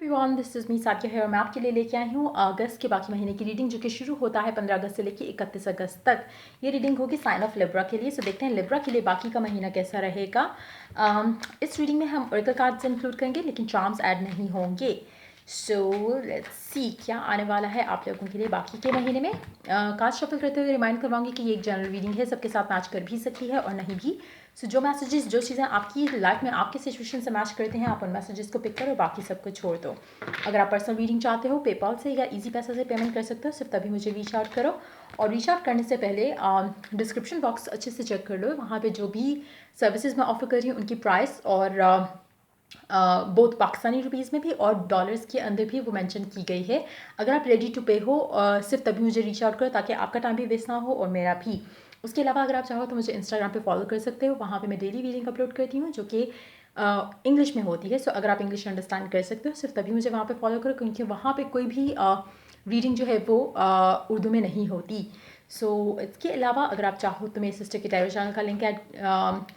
Everyone, this is me Saikia है और मैं आपके लिए लेके आई हूँ अगस्त के बाकी महीने की रीडिंग, जो कि शुरू होता है 15 अगस्त से लेके 31 अगस्त तक। ये रीडिंग होगी साइन ऑफ लिब्रा के लिए। सो देखते हैं लिब्रा के लिए बाकी का महीना कैसा रहेगा। इस रीडिंग में हम ओरेकल कार्ड्स इंक्लूड करेंगे, लेकिन चार्म्स ऐड नहीं होंगे। सो लेट्स सी क्या आने वाला है आप लोगों के लिए बाकी के महीने में। कार्ड शफल करते हुए रिमाइंड करवाऊंगी कि ये एक जनरल रीडिंग है, सबके साथ मैच कर भी सकती है और नहीं भी। सो जो मैसेजेस, जो चीज़ें आपकी लाइफ में आपके सिचुएशन से मैच करते हैं, आप उन मैसेजेस को पिक करो, बाकी सबको छोड़ दो। अगर आप पर्सनल रीडिंग चाहते हो पेपाल से या इजी पैसा से पेमेंट कर सकते हो, सिर्फ तभी मुझे रीच आउट करो। और रीच आउट करने से पहले डिस्क्रिप्शन बॉक्स अच्छे से चेक कर लो, वहाँ पे जो भी सर्विसेज मैं ऑफर कर रही हूँ उनकी प्राइस और बोथ पाकिस्तानी रुपीज़ में भी और डॉलर्स के अंदर भी वो मेंशन की गई है। अगर आप रेडी टू पे हो सिर्फ तभी मुझे रीच आउट करो, ताकि आपका टाइम भी वेस्ट ना हो और मेरा भी। उसके अलावा अगर आप चाहो तो मुझे इंस्टाग्राम पे फॉलो कर सकते हो, वहाँ पे मैं डेली रीडिंग अपलोड करती हूँ जो कि इंग्लिश में होती है। सो अगर आप इंग्लिश अंडरस्टैंड कर सकते हो सिर्फ तभी मुझे वहाँ पे फॉलो करो, क्योंकि वहाँ पे कोई भी रीडिंग जो है वो उर्दू में नहीं होती। सो इसके अलावा अगर आप चाहो तो मेरे सिस्टर के टैरो चैनल का लिंक ऐड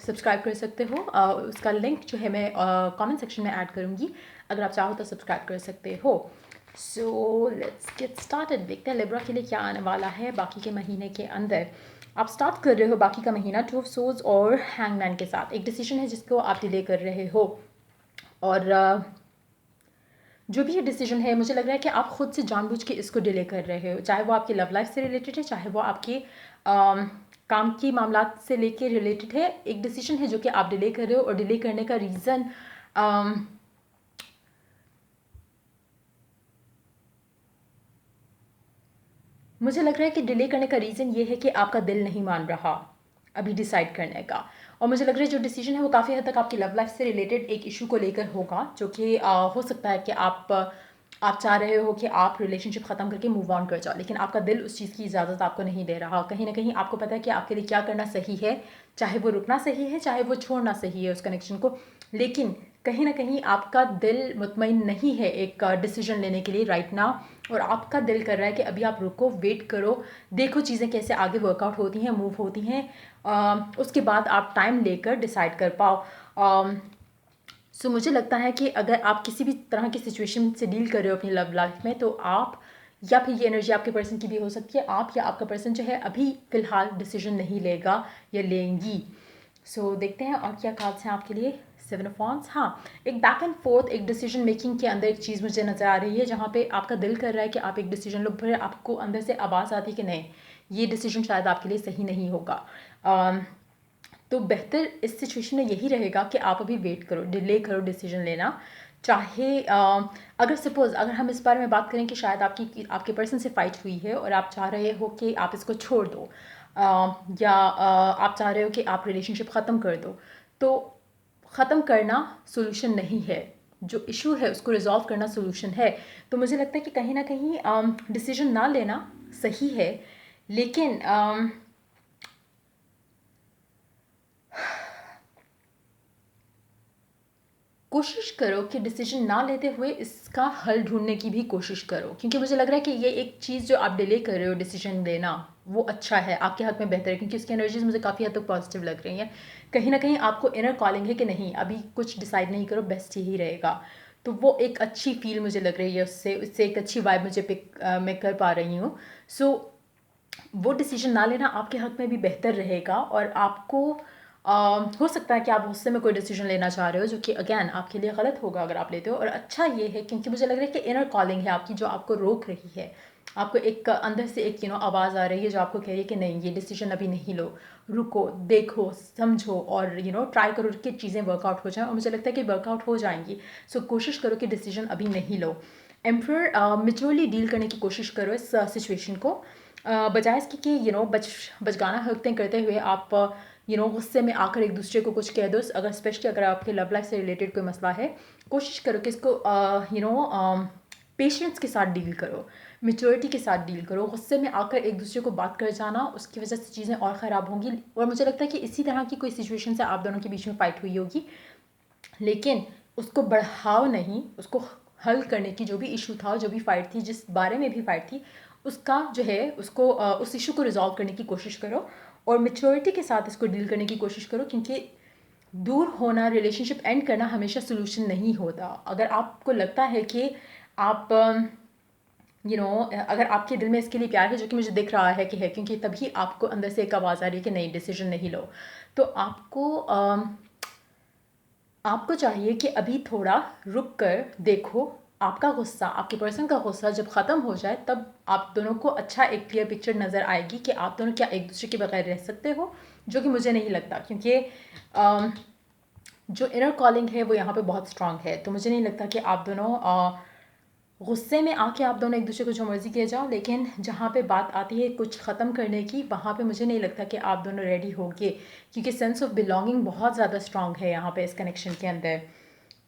सब्सक्राइब कर सकते हो। उसका लिंक जो है मैं कमेंट सेक्शन में ऐड करूँगी, अगर आप चाहो तो सब्सक्राइब कर सकते हो। So let's get started. देखते हैं लिब्रा के लिए क्या आने वाला है बाकी के महीने के अंदर। आप स्टार्ट कर रहे हो बाकी का महीना टू ऑफ सोर्ड्स और हैंगमैन के साथ। एक डिसीजन है जिसको आप डिले कर रहे हो, और जो भी ये डिसीजन है मुझे लग रहा है कि आप खुद से जानबूझ के इसको डिले कर रहे हो, चाहे वो आपकी लव लाइफ से रिलेटेड है, चाहे वो आपके काम की मामला से लेके रिलेटेड है। एक डिसीजन है जो कि आप डिले कर रहे हो, और डिले करने का रीज़न मुझे लग रहा है कि डिले करने का रीज़न ये है कि आपका दिल नहीं मान रहा अभी डिसाइड करने का। और मुझे लग रहा है जो डिसीजन है वो काफ़ी हद तक आपकी लव लाइफ से रिलेटेड एक इशू को लेकर होगा, जो कि हो सकता है कि आप चाह रहे हो कि आप रिलेशनशिप ख़त्म करके मूव ऑन कर जाओ, लेकिन आपका दिल उस चीज़ की इजाज़त आपको नहीं दे रहा। कहीं ना कहीं आपको पता है कि आपके लिए क्या करना सही है, चाहे वो रुकना सही है, चाहे वो छोड़ना सही है उस कनेक्शन को, लेकिन कहीं ना कहीं आपका दिल मुतमईन नहीं है एक डिसीजन लेने के लिए राइट नाउ। और आपका दिल कर रहा है कि अभी आप रुको, वेट करो, देखो चीज़ें कैसे आगे वर्कआउट होती हैं, मूव होती हैं, उसके बाद आप टाइम लेकर डिसाइड कर पाओ। सो मुझे लगता है कि अगर आप किसी भी तरह की सिचुएशन से डील कर रहे हो अपनी लव लाइफ में, तो आप, या फिर ये एनर्जी आपके पर्सन की भी हो सकती है, आप या आपका पर्सन जो है अभी फ़िलहाल डिसीजन नहीं लेगा या लेंगी। सो देखते हैं और क्या कार्ड्स हैं आपके लिए। Seven of wands. हाँ, एक बैक एंड फोर्थ, एक डिसीजन मेकिंग के अंदर एक चीज़ मुझे नज़र आ रही है, जहाँ पे आपका दिल कर रहा है कि आप एक डिसीजन लो, फिर आपको अंदर से आवाज़ आती है कि नहीं, ये डिसीजन शायद आपके लिए सही नहीं होगा। तो बेहतर इस सिचुएशन में यही रहेगा कि आप अभी वेट करो, डिले करो डिसीजन लेना। चाहे अगर सपोज़ अगर हम इस बारे में बात करें कि शायद आपके पर्सन से फाइट हुई है और आप चाह रहे हो कि आप इसको छोड़ दो, या आप चाह रहे हो कि आप रिलेशनशिप ख़त्म कर दो, तो ख़त्म करना सोल्यूशन नहीं है, जो इशू है उसको रिजॉल्व करना सोल्यूशन है। तो मुझे लगता है कि कहीं ना कहीं डिसीजन ना लेना सही है, लेकिन कोशिश करो कि डिसीजन ना लेते हुए इसका हल ढूंढने की भी कोशिश करो, क्योंकि मुझे लग रहा है कि ये एक चीज़ जो आप डिले कर रहे हो डिसीजन लेना, वो अच्छा है, आपके हक में बेहतर है, क्योंकि उसकी एनर्जीज मुझे काफ़ी हद तक पॉजिटिव लग रही हैं। कहीं ना कहीं आपको इनर कॉलिंग है कि नहीं, अभी कुछ डिसाइड नहीं करो, बेस्ट यही रहेगा। तो वो एक अच्छी फील मुझे लग रही है, उससे एक अच्छी वाइब मुझे मैं कर पा रही हूँ। सो वो डिसीजन ना लेना आपके हक में भी बेहतर रहेगा, और आपको हो सकता है कि आप गुस्से में कोई डिसीजन लेना चाह रहे हो, जो कि अगेन आपके लिए गलत होगा अगर आप लेते हो। और अच्छा ये है क्योंकि मुझे लग रहा है कि इनर कॉलिंग है आपकी जो आपको रोक रही है, आपको एक अंदर से एक आवाज़ आ रही है जो आपको कह रही है कि नहीं, ये डिसीजन अभी नहीं लो, रुको, देखो, समझो, और ट्राई करो कि चीज़ें वर्कआउट हो जाएं, और मुझे लगता है कि वर्कआउट हो जाएंगी। सो कोशिश करो कि डिसीजन अभी नहीं लो। एम्प्रर, मेच्योरली डील करने की कोशिश करो इस सिचुएशन को, बजाय इसके कि बचगाना हरकतें करते हुए आप गुस्से में आकर एक दूसरे को कुछ कह दो। अगर स्पेशली अगर आपके लव लाइफ से रिलेटेड कोई मसला है, कोशिश करो कि इसको पेशेंस के साथ डील करो, मेच्योरिटी के साथ डील करो। गुस्से में आकर एक दूसरे को बात कर जाना, उसकी वजह से चीज़ें और ख़राब होंगी। और मुझे लगता है कि इसी तरह की कोई सिचुएशन से आप दोनों के बीच में फ़ाइट हुई होगी, लेकिन उसको बढ़ाओ नहीं, उसको हल करने की, जो भी इशू था, जो भी फ़ाइट थी, जिस बारे में भी फ़ाइट थी, उसका जो है उसको उस इशू को रिजॉल्व करने की कोशिश करो, और मेच्योरिटी के साथ इसको डील करने की कोशिश करो, क्योंकि दूर होना, रिलेशनशिप एंड करना हमेशा सोल्यूशन नहीं होता। अगर आपको लगता है कि आप अगर आपके दिल में इसके लिए प्यार है, जो कि मुझे दिख रहा है कि है, क्योंकि तभी आपको अंदर से एक आवाज़ आ रही है कि नहीं, डिसीजन नहीं लो। तो आपको चाहिए कि अभी थोड़ा रुक कर देखो। आपका गुस्सा, आपके पर्सन का गुस्सा जब ख़त्म हो जाए, तब आप दोनों को अच्छा एक क्लियर पिक्चर नज़र आएगी कि आप दोनों क्या एक दूसरे के बगैर रह सकते हो, जो कि मुझे नहीं लगता। क्योंकि जो इनर कॉलिंग है वो यहाँ पे बहुत स्ट्रांग है। तो मुझे नहीं लगता कि आप दोनों गुस्से में आके आप दोनों एक दूसरे को जो मर्ज़ी किए जाओ, लेकिन जहाँ पे बात आती है कुछ ख़त्म करने की, वहाँ पे मुझे नहीं लगता कि आप दोनों रेडी होगे, क्योंकि सेंस ऑफ बिलोंगिंग बहुत ज़्यादा स्ट्रांग है यहाँ पे इस कनेक्शन के अंदर।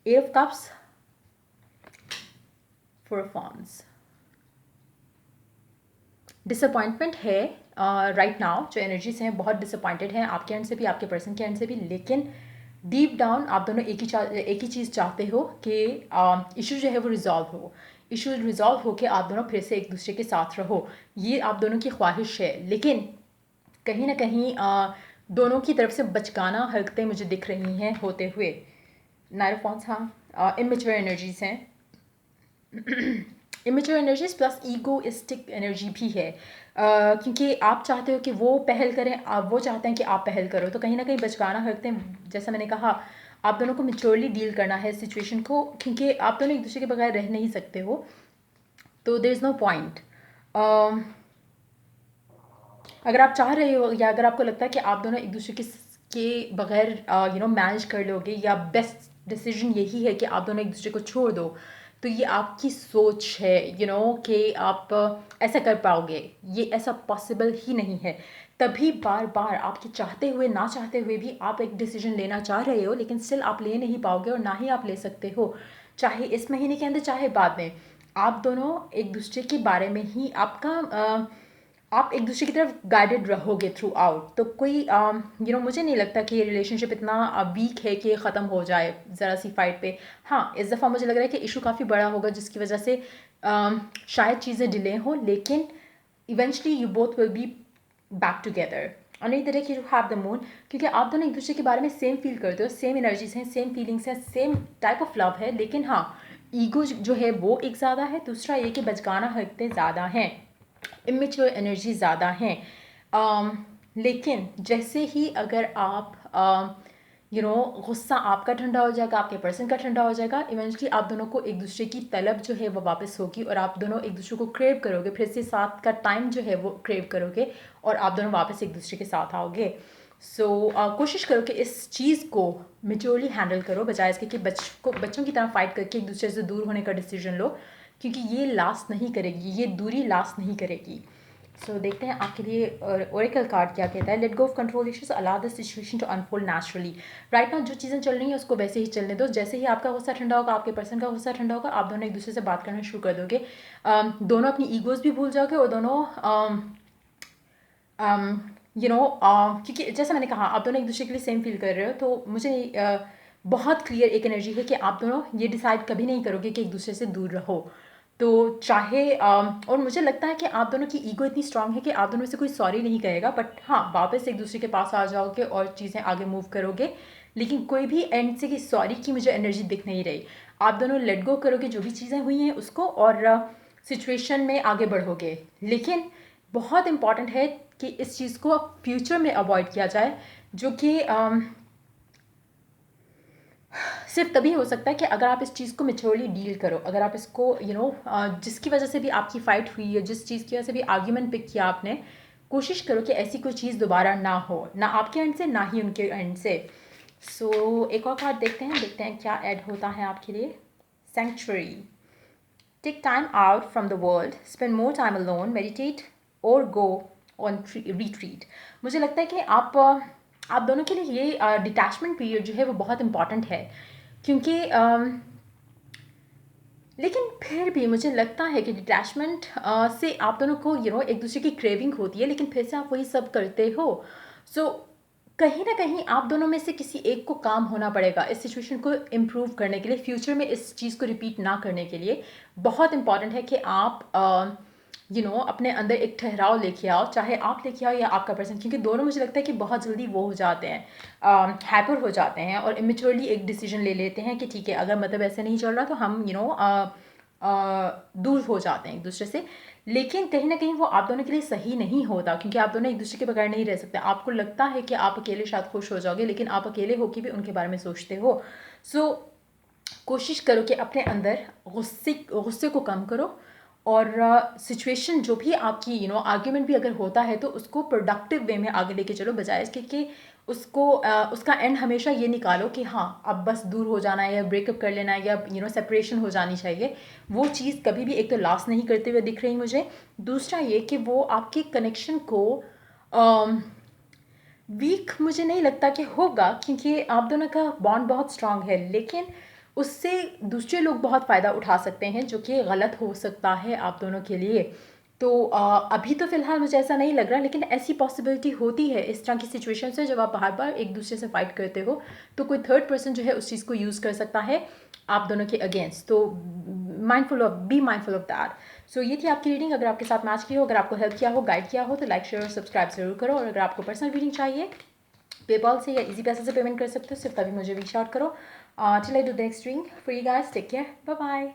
Eight of cups, four of wands, disappointment है राइट नाउ। जो एनर्जीज हैं बहुत डिसअपॉइंटेड हैं, आपके एंड से भी, आपके पर्सन के एंड से भी। लेकिन डीप डाउन आप दोनों एक ही चीज़ चाहते हो कि इशू जो है वो रिजॉल्व हो। इशू रिजॉल्व हो के आप दोनों फिर से एक दूसरे के साथ रहो, ये आप दोनों की ख्वाहिश है। लेकिन कहीं ना कहीं दोनों की तरफ से बचकाना हरकतें मुझे दिख रही हैं होते हुए। नाइन ऑफ wands, हाँ, इमेच्योर एनर्जीज हैं। Immature energies plus egoistic energy भी है, क्योंकि आप चाहते हो कि वो पहल करें, आप वो चाहते हैं कि आप पहल करो। तो कहीं ना कहीं बचकाना हरकतें, जैसा मैंने कहा, आप दोनों को मेच्योरली डील करना है सिचुएशन को, क्योंकि आप दोनों एक दूसरे के बगैर रह नहीं सकते हो। तो देयर इज़ नो पॉइंट। अगर आप चाह रहे हो, या अगर आपको लगता है कि आप दोनों एक दूसरे के बगैर मैनेज कर लोगे, या बेस्ट डिसीजन यही है कि आप दोनों एक दूसरे को छोड़ दो, तो ये आपकी सोच है कि आप ऐसा कर पाओगे। ये ऐसा पॉसिबल ही नहीं है। तभी बार बार आपके चाहते हुए, ना चाहते हुए भी आप एक डिसीजन लेना चाह रहे हो, लेकिन स्टिल आप ले नहीं पाओगे, और ना ही आप ले सकते हो, चाहे इस महीने के अंदर चाहे बाद में। आप दोनों एक दूसरे के बारे में ही आप एक दूसरे की तरफ गाइडेड रहोगे थ्रू आउट। तो कोई मुझे नहीं लगता कि ये रिलेशनशिप इतना वीक है कि ख़त्म हो जाए ज़रा सी फाइट पे। हाँ, इस दफ़ा मुझे लग रहा है कि इशू काफ़ी बड़ा होगा, जिसकी वजह से शायद चीज़ें डिले हो, लेकिन eventually you both will be back together. और नहीं तरह की यू हैव द मून, क्योंकि आप दोनों एक दूसरे के बारे में सेम फील करते हो, सेम एनर्जीज हैं, सेम फीलिंग्स हैं, सेम टाइप ऑफ लव है। लेकिन हाँ, ईगो जो है वो एक ज़्यादा है, दूसरा ये कि बचकाना हरकतें ज़्यादा हैं, इमेच्योर एनर्जी ज़्यादा हैं। लेकिन जैसे ही अगर आप गुस्सा आपका ठंडा हो जाएगा, आपके पर्सन का ठंडा हो जाएगा, इवेंचुअली आप दोनों को एक दूसरे की तलब जो है वो वापस होगी, और आप दोनों एक दूसरे को क्रेव करोगे, फिर से साथ का टाइम जो है वो क्रेव करोगे, और आप दोनों वापस एक दूसरे के साथ आओगे। सो कोशिश करो कि इस चीज़ को मेच्योरली हैंडल करो, बजाय इसके कि बच्चों की तरह फाइट करके एक दूसरे से दूर होने का डिसीजन लो, क्योंकि ये लास्ट नहीं करेगी, ये दूरी लास्ट नहीं करेगी। सो देखते हैं आपके लिए ओरेकल कार्ड क्या कहता है। Let go of control issues, allow the situation to unfold naturally. Right now जो चीज़ें चल रही हैं उसको वैसे ही चलने दो। जैसे ही आपका गुस्सा ठंडा होगा, आपके पर्सन का गुस्सा ठंडा होगा, आप दोनों एक दूसरे से बात करना शुरू कर दोगे। दोनों अपनी ईगोज भी भूल जाओगे, और दोनों क्योंकि जैसा मैंने कहा, आप दोनों एक दूसरे के लिए सेम फील कर रहे हो। तो मुझे बहुत क्लियर एक एनर्जी है कि आप दोनों ये डिसाइड कभी नहीं करोगे कि एक दूसरे से दूर रहो। तो चाहे और मुझे लगता है कि आप दोनों की ईगो इतनी स्ट्रांग है कि आप दोनों से कोई सॉरी नहीं कहेगा, बट हाँ, वापस एक दूसरे के पास आ जाओगे और चीज़ें आगे मूव करोगे। लेकिन कोई भी एंड से कि सॉरी की मुझे एनर्जी दिख नहीं रही। आप दोनों लेट गो करोगे जो भी चीज़ें हुई हैं उसको, और सिचुएशन में आगे बढ़ोगे। लेकिन बहुत इंपॉर्टेंट है कि इस चीज़ को फ्यूचर में अवॉइड किया जाए, जो कि सिर्फ तभी हो सकता है कि अगर आप इस चीज़ को मेच्योरली डील करो। अगर आप इसको जिसकी वजह से भी आपकी फ़ाइट हुई है, जिस चीज़ की वजह से भी आर्ग्यूमेंट पिक किया आपने, कोशिश करो कि ऐसी कोई चीज़ दोबारा ना हो, ना आपके एंड से, ना ही उनके एंड से। सो एक और कार्ड देखते हैं क्या ऐड होता है आपके लिए। Sanctuary, take time out from the world, spend more time alone, meditate और गो ऑन रिट्रीट। मुझे लगता है कि आप दोनों के लिए ये डिटैचमेंट पीरियड जो है वो बहुत इंपॉर्टेंट है, क्योंकि लेकिन फिर भी मुझे लगता है कि डिटैचमेंट से आप दोनों को एक दूसरे की क्रेविंग होती है, लेकिन फिर से आप वही सब करते हो। सो कहीं ना कहीं आप दोनों में से किसी एक को काम होना पड़ेगा इस सिचुएशन को इम्प्रूव करने के लिए, फ्यूचर में इस चीज़ को रिपीट ना करने के लिए। बहुत इंपॉर्टेंट है कि आप अपने अंदर एक ठहराव लेके आओ, चाहे आप लेके आओ या आपका पर्सन, क्योंकि दोनों मुझे लगता है कि बहुत जल्दी वो हो जाते हैं, हाइपर हो जाते हैं और इमेच्योरली एक डिसीजन ले लेते हैं कि ठीक है, अगर मतलब ऐसे नहीं चल रहा तो हम दूर हो जाते हैं एक दूसरे से। लेकिन कहीं ना कहीं वो आप दोनों के लिए सही नहीं होता, क्योंकि आप दोनों एक दूसरे के बगैर नहीं रह सकते। आपको लगता है कि आप अकेले शायद खुश हो जाओगे, लेकिन आप अकेले होकर भी उनके बारे में सोचते हो। सो कोशिश करो कि अपने अंदर गुस्से को कम करो, और सिचुएशन जो भी आपकी आर्ग्यूमेंट भी अगर होता है तो उसको प्रोडक्टिव वे में आगे लेके चलो, बजाय इसके कि उसको उसका एंड हमेशा ये निकालो कि हाँ अब बस दूर हो जाना है या ब्रेकअप कर लेना है या सेपरेशन हो जानी चाहिए। वो चीज़ कभी भी एक तो लास्ट नहीं करते हुए दिख रही मुझे। दूसरा ये कि वो आपके कनेक्शन को वीक मुझे नहीं लगता कि होगा, क्योंकि आप दोनों का बॉन्ड बहुत स्ट्रांग है, लेकिन उससे दूसरे लोग बहुत फ़ायदा उठा सकते हैं, जो कि गलत हो सकता है आप दोनों के लिए। तो अभी तो फ़िलहाल मुझे ऐसा नहीं लग रहा, लेकिन ऐसी पॉसिबिलिटी होती है इस तरह की सिचुएशन से, जब आप बार बार एक दूसरे से फाइट करते हो तो कोई थर्ड पर्सन जो है उस चीज़ को यूज़ कर सकता है आप दोनों के अगेंस्ट। तो बी माइंडफुल ऑफ दैट। सो ये थी आपकी रीडिंग। अगर आपके साथ मैच की हो, अगर आपको हेल्प किया हो, गाइड किया हो, तो लाइक शेयर और सब्सक्राइब जरूर करो। और अगर आपको पर्सनल रीडिंग चाहिए, पेपॉल से या इजी पैसे से पेमेंट कर सकते हो, सिर्फ तभी मुझे रीच आउट करो। Till I do the next reading for you guys, take care, bye bye.